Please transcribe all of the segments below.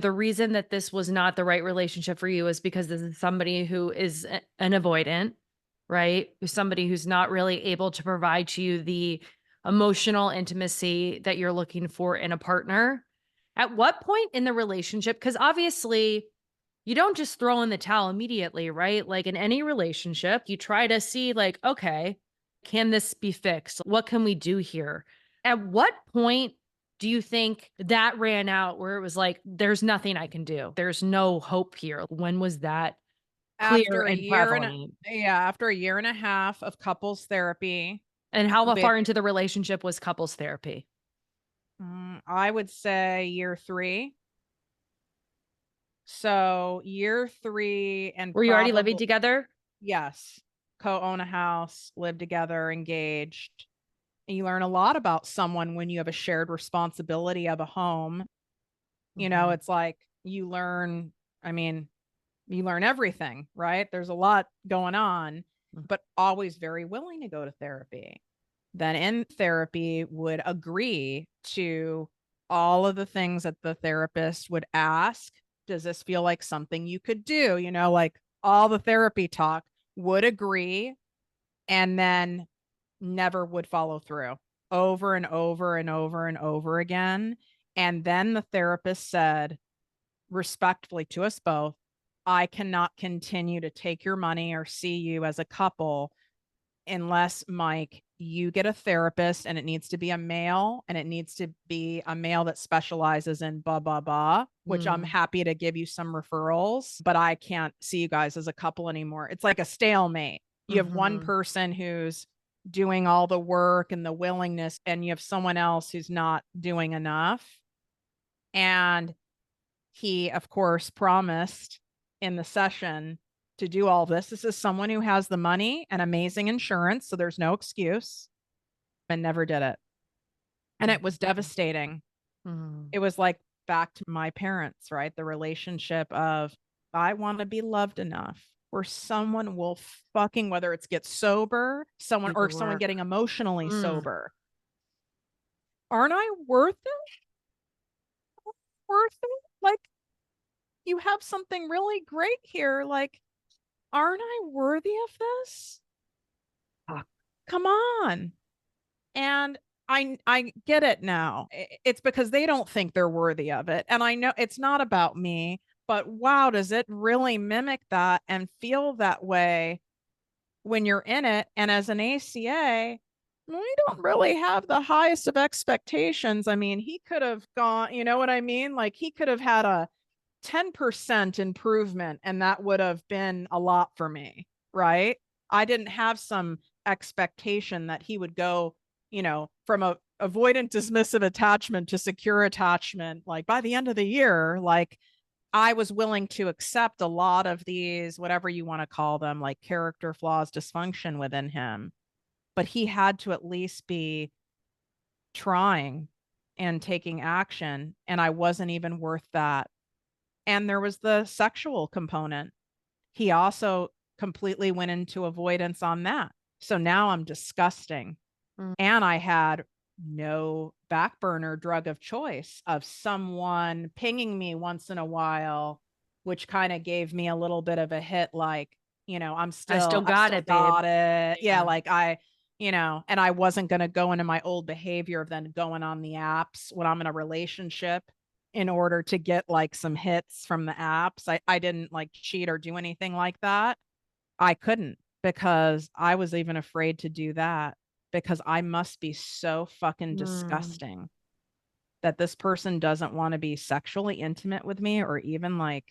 The reason that this was not the right relationship for you is because this is somebody who is an avoidant, right? Who's somebody who's not really able to provide to you the emotional intimacy that you're looking for in a partner. At what point in the relationship? Because obviously, you don't just throw in the towel immediately, right? Like in any relationship, you try to see, like, okay, can this be fixed? What can we do here? At what point do you think that ran out where it was like, there's nothing I can do? There's no hope here. When was that clear After a and year and a prevalent? yeah, after a year and a half of couples therapy, And how which far into the relationship was couples therapy? I would say year 3. So year 3 and Were you already living probably together? yes, co-own a house, live together, engaged. And you learn a lot about someone when you have a shared responsibility of a home. Mhm, It's like you learn, I mean, you learn everything, right? There's a lot going on, mm, but always very willing to go to therapy. Then in therapy would agree to all of the things that the therapist would ask. Does this feel like something you could do? Like all the therapy talk, would agree, and then never would follow through over and over and over and over again. And then the therapist said respectfully to us both, I cannot continue to take your money or see you as a couple unless, Mike, you get a therapist, and it needs to be a male, and it needs to be a male that specializes in blah, blah, blah, which I'm mm, happy to give you some referrals, but I can't see you guys as a couple anymore. It's like a stalemate. You have one mhm. person who's doing all the work and the willingness, and you have someone else who's not doing enough. And he, of course, promised in the session to do all this. This is someone who has the money and amazing insurance, so there's no excuse, and never did it. And it was Mhm, devastating. mhm. It was like back to my parents, right? The relationship of, I want to be loved enough where someone will fucking, whether it's get sober, someone Do the or someone work. getting emotionally Mm. sober. Aren't I worth it? Worth it? Like, you have something really great here. Like, aren't I worthy of this? Ah, come on. And I get it now. It's because they don't think they're worthy of it. And I know it's not about me, but wow, does it really mimic that and feel that way when you're in it? And as an ACA, we don't really have the highest of expectations. I mean, he could have gone, you know what I mean? Like he could have had a 10% improvement, and that would have been a lot for me, right? I didn't have some expectation that he would go, from a avoidant dismissive attachment to secure attachment, like by the end of the year. Like I was willing to accept a lot of these, whatever you want to call them, like character flaws, dysfunction within him, but he had to at least be trying and taking action, and I wasn't even worth that. And there was the sexual component. He also completely went into avoidance on that. So now I'm disgusting. Mm. And I had no back burner drug of choice of someone pinging me once in a while, which kind of gave me a little bit of a hit, like, I still I got still it, babe. got it. Yeah, Yeah. like and I wasn't going to go into my old behavior of then going on the apps when I'm in a relationship in order to get like some hits from the apps. I didn't like cheat or do anything like that. I couldn't because I was even afraid to do that because I must be so fucking Mm. disgusting that this person doesn't want to be sexually intimate with me or even like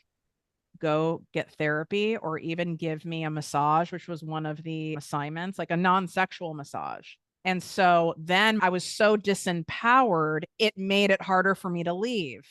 go get therapy or even give me a massage, which was one of the assignments, like a non sexual massage. And so then I was so disempowered, it made it harder for me to leave.